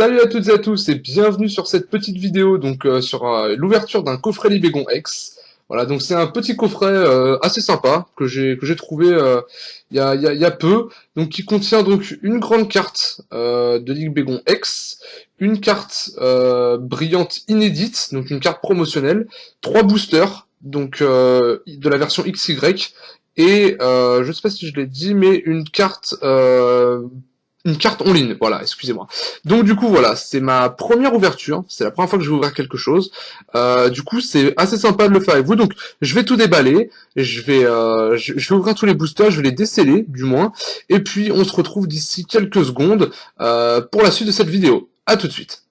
Salut à toutes et à tous et bienvenue sur cette petite vidéo sur l'ouverture d'un coffret Libégon X. Voilà, donc c'est un petit coffret assez sympa que j'ai trouvé il y a peu, donc qui contient donc une grande carte de Libégon X, une carte brillante inédite, donc une carte promotionnelle, trois boosters de la version XY et je sais pas si je l'ai dit, mais une carte en ligne, voilà, excusez-moi. Donc du coup, voilà, c'est ma première ouverture, c'est la première fois que je vais ouvrir quelque chose. Du coup, c'est assez sympa de le faire avec vous. Donc, je vais tout déballer, je vais ouvrir tous les boosters, je vais les déceler, du moins, et puis on se retrouve d'ici quelques secondes pour la suite de cette vidéo. À tout de suite.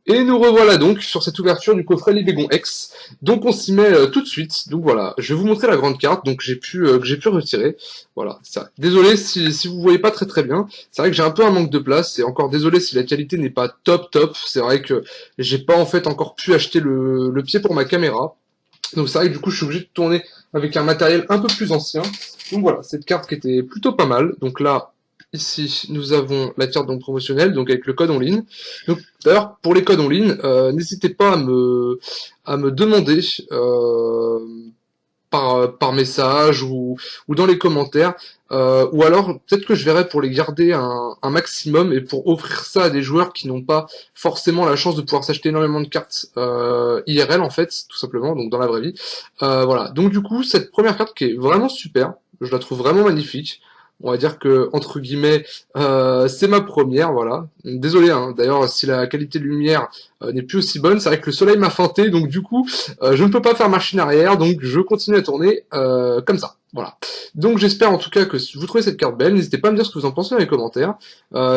Et nous revoilà donc sur cette ouverture du coffret Libégon X. Donc on s'y met tout de suite. Donc voilà, je vais vous montrer la grande carte que j'ai pu retirer. Voilà, ça. Désolé si vous voyez pas très bien. C'est vrai que j'ai un peu un manque de place et encore désolé si la qualité n'est pas top. C'est vrai que j'ai pas en fait encore pu acheter le pied pour ma caméra. Donc c'est vrai que du coup je suis obligé de tourner avec un matériel un peu plus ancien. Donc voilà, cette carte qui était plutôt pas mal. Donc là, ici, nous avons la carte donc promotionnelle, donc avec le code en ligne. Donc d'ailleurs, pour les codes en ligne, n'hésitez pas à me demander par message ou dans les commentaires, ou alors peut-être que je verrai pour les garder un maximum et pour offrir ça à des joueurs qui n'ont pas forcément la chance de pouvoir s'acheter énormément de cartes IRL en fait, tout simplement, donc dans la vraie vie. Voilà, donc du coup, cette première carte qui est vraiment super, je la trouve vraiment magnifique. On va dire que, entre guillemets, c'est ma première, voilà. Désolé, hein, d'ailleurs, si la qualité de lumière n'est plus aussi bonne, c'est vrai que le soleil m'a feinté, donc du coup, je ne peux pas faire machine arrière, donc je continue à tourner comme ça. Voilà. Donc j'espère en tout cas que si vous trouvez cette carte belle, n'hésitez pas à me dire ce que vous en pensez dans les commentaires.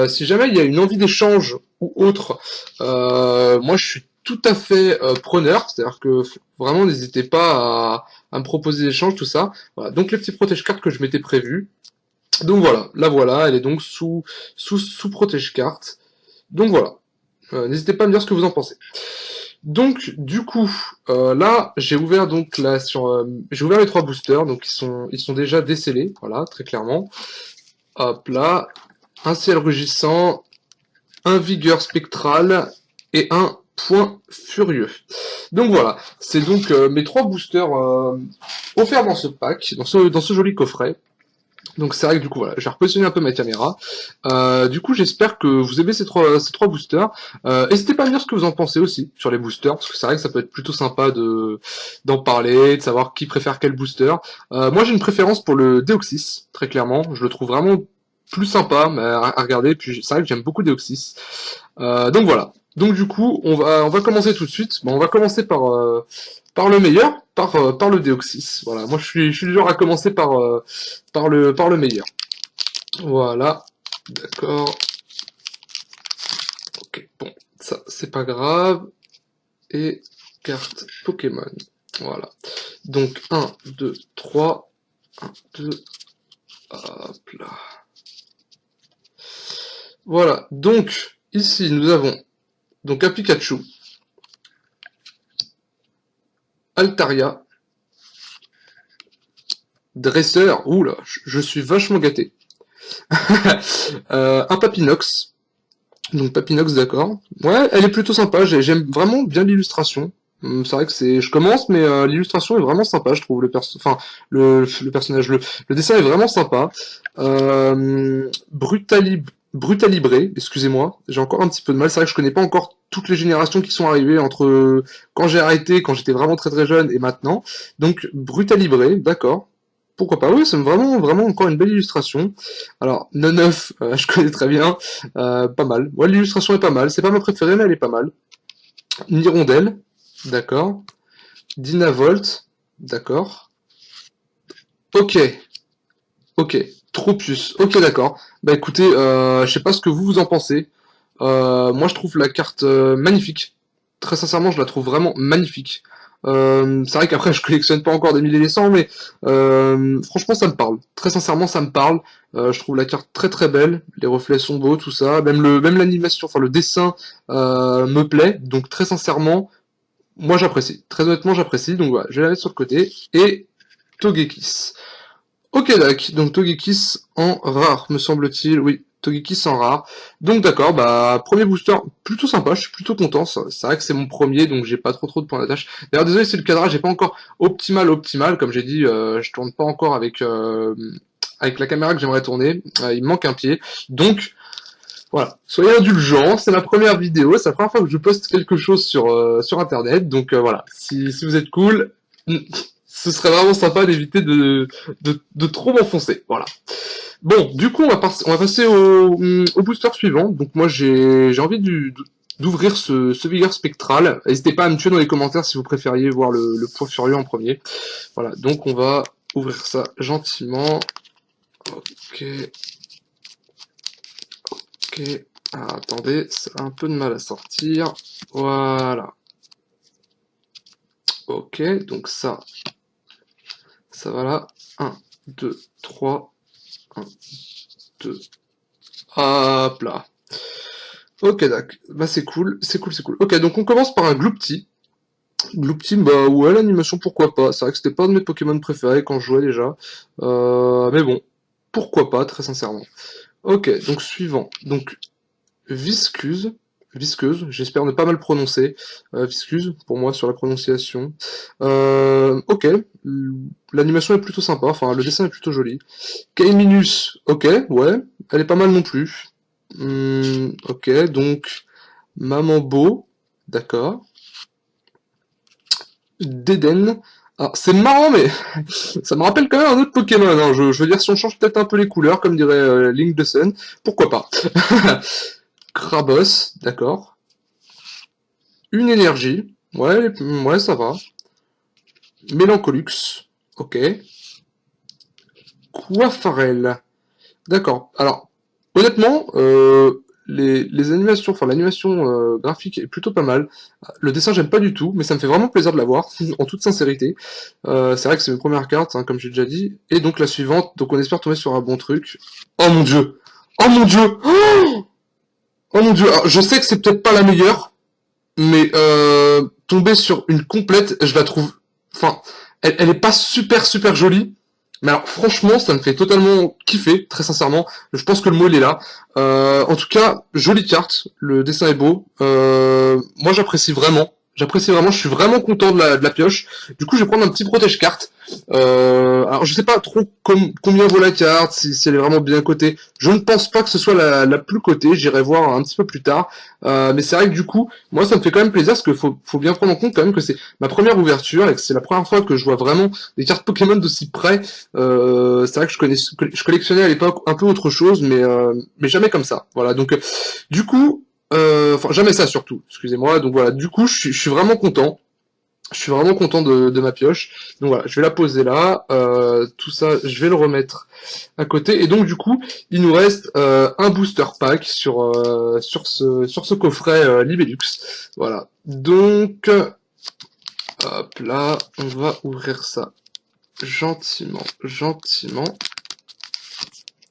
Si jamais il y a une envie d'échange ou autre, moi je suis tout à fait preneur, c'est-à-dire que vraiment n'hésitez pas à me proposer des échanges, tout ça. Voilà. Donc les petits protège-cartes que je m'étais prévu. Donc voilà, la voilà, elle est donc sous protège-carte. Donc voilà. N'hésitez pas à me dire ce que vous en pensez. Donc du coup, là j'ai ouvert j'ai ouvert les trois boosters, donc ils sont déjà décellés, voilà, très clairement. Hop là, un ciel rugissant, un vigueur spectrale et un point furieux. Donc voilà, c'est donc mes trois boosters offerts dans ce pack, dans ce joli coffret. Donc c'est vrai que du coup voilà, j'ai repositionné un peu ma caméra. Du coup j'espère que vous aimez ces trois boosters. N'hésitez pas à me dire ce que vous en pensez aussi sur les boosters, parce que c'est vrai que ça peut être plutôt sympa d'en parler, de savoir qui préfère quel booster. Moi j'ai une préférence pour le Deoxys, très clairement. Je le trouve vraiment plus sympa à regarder, puis c'est vrai que j'aime beaucoup Deoxys. Donc voilà. Donc du coup, on va commencer tout de suite. Bon, on va commencer par le meilleur, par le Deoxys. Voilà, moi je suis du genre à commencer par le meilleur. Voilà, d'accord. Ok, bon, ça c'est pas grave. Et carte Pokémon. Voilà. Donc 1, 2, 3. 1, 2, hop là. Voilà, donc ici nous avons donc un Pikachu, Altaria, Dresseur, oula, je suis vachement gâté. Un Papinox, donc Papinox d'accord. Ouais, elle est plutôt sympa, j'aime vraiment bien l'illustration. C'est vrai que je commence, mais l'illustration est vraiment sympa, je trouve, le personnage, le dessin est vraiment sympa. Brutalibré, excusez-moi, j'ai encore un petit peu de mal, c'est vrai que je connais pas encore toutes les générations qui sont arrivées entre quand j'ai arrêté, quand j'étais vraiment très jeune et maintenant. Donc Brutalibré, d'accord. Pourquoi pas, oui, c'est vraiment encore une belle illustration. Alors, Neuf, je connais très bien, pas mal. Ouais, l'illustration est pas mal, c'est pas ma préférée, mais elle est pas mal. Nirondelle, d'accord. Dynavolt, d'accord. Ok, ok. Tropius, ok, d'accord. Bah écoutez, je sais pas ce que vous en pensez. Moi, je trouve la carte magnifique. Très sincèrement, je la trouve vraiment magnifique. C'est vrai qu'après, je collectionne pas encore des milliers et des cents, mais franchement, ça me parle. Très sincèrement, ça me parle. Je trouve la carte très belle. Les reflets sont beaux, tout ça. Même l'animation, enfin le dessin me plaît. Donc très sincèrement, moi j'apprécie. Très honnêtement, j'apprécie. Donc voilà, je vais la mettre sur le côté. Et Togekiss. Ok, donc Togekiss en rare, me semble-t-il. Oui, Togeki sans rare. Donc d'accord, bah premier booster plutôt sympa, je suis plutôt content. C'est vrai que c'est mon premier, donc j'ai pas trop de points d'attache. D'ailleurs désolé si le cadrage est pas encore optimal, comme j'ai dit, je tourne pas encore avec la caméra que j'aimerais tourner. Il me manque un pied, donc voilà. Soyez indulgents, c'est ma première vidéo, c'est la première fois que je poste quelque chose sur internet, donc voilà. Si vous êtes cool, ce serait vraiment sympa d'éviter de trop m'enfoncer. Voilà. Bon, du coup, on va passer au booster suivant. Donc moi, j'ai envie d'ouvrir ce vigueur spectral. N'hésitez pas à me tuer dans les commentaires si vous préfériez voir le point furieux en premier. Voilà, donc on va ouvrir ça gentiment. Ok. Ok. Ah, attendez, ça a un peu de mal à sortir. Voilà. Ok, donc ça va là. 1, 2, 3. 1, 2. Hop là. Ok, d'accord. Bah c'est cool. Ok, donc on commence par un Gloopty. Gloopty, bah ouais, l'animation, pourquoi pas. C'est vrai que c'était pas un de mes Pokémon préférés quand je jouais déjà. Mais bon, pourquoi pas, très sincèrement. Ok, donc suivant. Donc, Viscuse. Visqueuse, j'espère ne pas mal prononcer. Viscuse, pour moi, sur la prononciation. Ok, l'animation est plutôt sympa, enfin, le dessin est plutôt joli. Kaiminus, ok, ouais, elle est pas mal non plus. Ok, donc, Maman Beau, d'accord. Deden. Alors, c'est marrant, mais ça me rappelle quand même un autre Pokémon. Hein. Je veux dire, si on change peut-être un peu les couleurs, comme dirait Link the Sun, pourquoi pas. Krabos, d'accord. Une énergie, ouais, ça va. Mélancolux, ok. Quafarel, d'accord. Alors, honnêtement, les animations, enfin l'animation graphique est plutôt pas mal. Le dessin j'aime pas du tout, mais ça me fait vraiment plaisir de la voir, en toute sincérité. C'est vrai que c'est mes premières cartes, hein, comme j'ai déjà dit. Et donc la suivante, donc on espère tomber sur un bon truc. Oh mon dieu. Oh mon dieu. Oh mon dieu. Alors, je sais que c'est peut-être pas la meilleure, mais tomber sur une complète, je la trouve... Enfin, elle est pas super jolie, mais alors franchement, ça me fait totalement kiffer, très sincèrement. Je pense que le mot il est là. En tout cas, jolie carte, le dessin est beau. Moi j'apprécie vraiment. J'apprécie vraiment, je suis vraiment content de la pioche. Du coup, je vais prendre un petit protège-carte. Alors, je sais pas trop combien vaut la carte, si elle est vraiment bien cotée. Je ne pense pas que ce soit la plus cotée, j'irai voir un petit peu plus tard. Mais c'est vrai que du coup, moi ça me fait quand même plaisir, parce qu'il faut bien prendre en compte quand même que c'est ma première ouverture, et que c'est la première fois que je vois vraiment des cartes Pokémon d'aussi près. C'est vrai que je collectionnais à l'époque un peu autre chose, mais jamais comme ça. Voilà, donc du coup, enfin jamais ça surtout, excusez-moi. Donc voilà, du coup, je suis vraiment content. Je suis vraiment content de ma pioche. Donc voilà, je vais la poser là. Tout ça, je vais le remettre à côté. Et donc du coup, il nous reste un booster pack sur ce coffret Libellux. Voilà. Donc, hop là, on va ouvrir ça gentiment.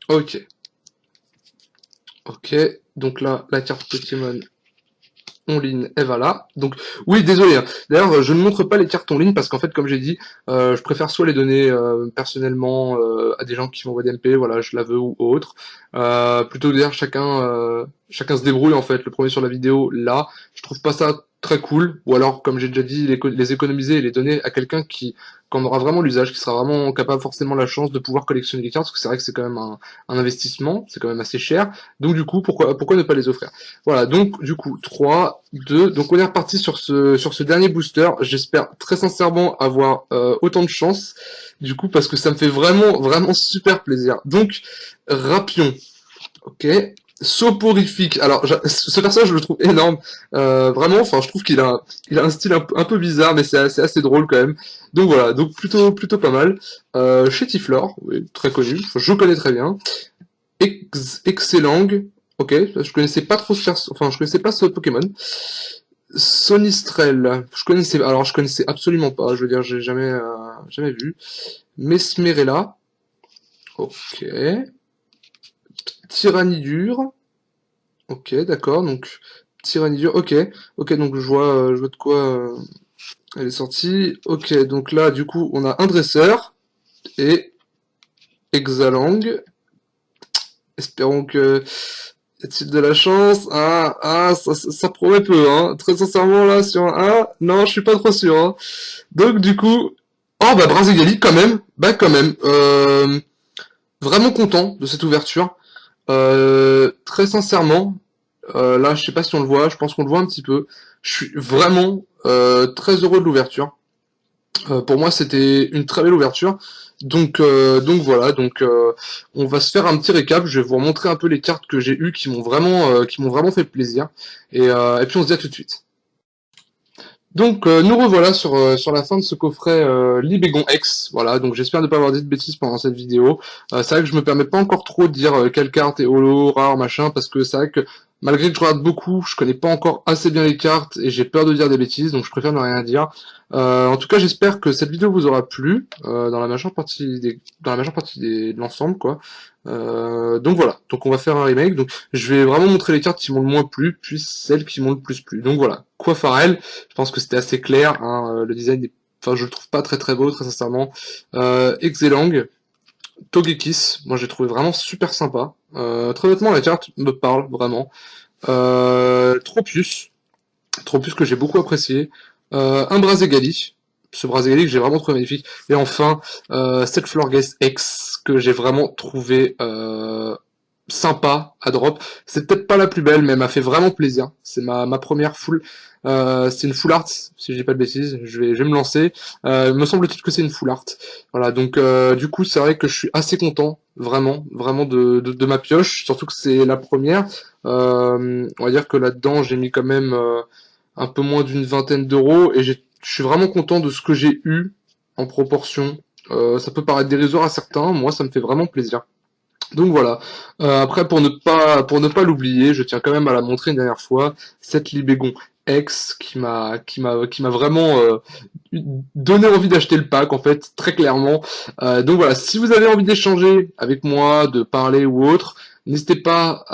Ok. Ok. Donc là, la carte Pokémon en ligne, et voilà. Donc, oui, désolé. Hein. D'ailleurs, je ne montre pas les cartes en ligne parce qu'en fait, comme j'ai dit, je préfère soit les donner personnellement à des gens qui m'envoient des MP, voilà, je la veux ou autre. Plutôt que dire chacun se débrouille en fait. Le premier sur la vidéo, là, je trouve pas ça très cool. Ou alors, comme j'ai déjà dit, les économiser et les donner à quelqu'un qui en aura vraiment l'usage, qui sera vraiment capable forcément la chance de pouvoir collectionner les cartes, parce que c'est vrai que c'est quand même un investissement, c'est quand même assez cher. Donc du coup, pourquoi ne pas les offrir? Voilà, donc du coup, 3, 2, donc on est reparti sur ce dernier booster. J'espère très sincèrement avoir autant de chance, du coup, parce que ça me fait vraiment super plaisir. Donc, Rapion, ok. Soporifique. Alors, ce personnage, je le trouve énorme. Vraiment, enfin, je trouve il a un style un peu bizarre, mais c'est assez drôle quand même. Donc voilà, donc plutôt pas mal. Chétiflore, oui, très connu. Enfin, je connais très bien. Excellent. Ok, je connaissais pas trop enfin, je connaissais pas ce Pokémon. Sonistrel, je connaissais absolument pas. Je veux dire, j'ai jamais vu. Mesmerella. Ok. Tyrannidure. Ok, d'accord, donc Tyrannidure, ok, donc je vois de quoi elle est sortie. Ok, donc là, du coup, on a un dresseur et Exalang. Espérons que y a-t-il de la chance? Ça promet peu, hein. Très sincèrement, là, sur un 1, non, je suis pas trop sûr, hein. Donc, du coup, oh, bah, Brazegali, quand même. Bah, quand même. Vraiment content de cette ouverture. Très sincèrement, là, je sais pas si on le voit, je pense qu'on le voit un petit peu. Je suis vraiment très heureux de l'ouverture. Pour moi, c'était une très belle ouverture. Donc voilà, on va se faire un petit récap. Je vais vous montrer un peu les cartes que j'ai eues qui m'ont vraiment fait plaisir. Et puis on se dit à tout de suite. Donc nous revoilà sur la fin de ce coffret Libégon X. Voilà, donc j'espère ne pas avoir dit de bêtises pendant cette vidéo. C'est vrai que je me permets pas encore trop de dire quelle carte est holo, rare, machin, parce que c'est vrai que malgré que je regarde beaucoup, je connais pas encore assez bien les cartes et j'ai peur de dire des bêtises, donc je préfère ne rien dire. En tout cas, j'espère que cette vidéo vous aura plu dans la majeure partie de l'ensemble, quoi. Donc voilà, donc on va faire un remake. Donc je vais vraiment montrer les cartes qui m'ont le moins plu, puis celles qui m'ont le plus plu. Donc voilà, Quafarel, je pense que c'était assez clair, hein, le design enfin je le trouve pas très très beau, très sincèrement. Exelang, Togekiss, moi j'ai trouvé vraiment super sympa. Très honnêtement la carte me parle vraiment. Tropius, Tropius que j'ai beaucoup apprécié. Un Brazegali, ce Brazegali que j'ai vraiment trouvé magnifique. Et enfin, cette Florges X que j'ai vraiment trouvé sympa à drop. C'est peut-être pas la plus belle, mais elle m'a fait vraiment plaisir. C'est ma première full. C'est une full art, si je dis pas de bêtises. Je vais me lancer. Me semble-t-il que c'est une full art. Voilà, donc du coup, c'est vrai que je suis assez content, vraiment de ma pioche. Surtout que c'est la première. On va dire que là-dedans, j'ai mis quand même un peu moins d'une vingtaine d'euros et je suis vraiment content de ce que j'ai eu en proportion. Ça peut paraître dérisoire à certains, moi ça me fait vraiment plaisir. Donc voilà. Après pour ne pas l'oublier, je tiens quand même à la montrer une dernière fois, cette Libégon X qui m'a vraiment donné envie d'acheter le pack en fait, très clairement. Donc voilà, si vous avez envie d'échanger avec moi, de parler ou autre, n'hésitez pas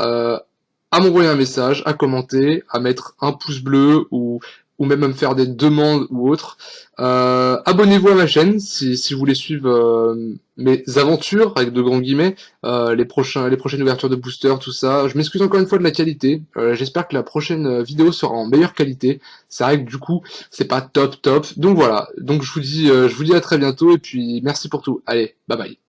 à m'envoyer un message, à commenter, à mettre un pouce bleu ou même à me faire des demandes ou autres. Abonnez-vous à ma chaîne si vous voulez suivre mes aventures avec de grands guillemets, les prochaines ouvertures de booster, tout ça. Je m'excuse encore une fois de la qualité. J'espère que la prochaine vidéo sera en meilleure qualité. C'est vrai que du coup, c'est pas top top. Donc voilà. Donc je vous dis à très bientôt et puis merci pour tout. Allez, bye bye.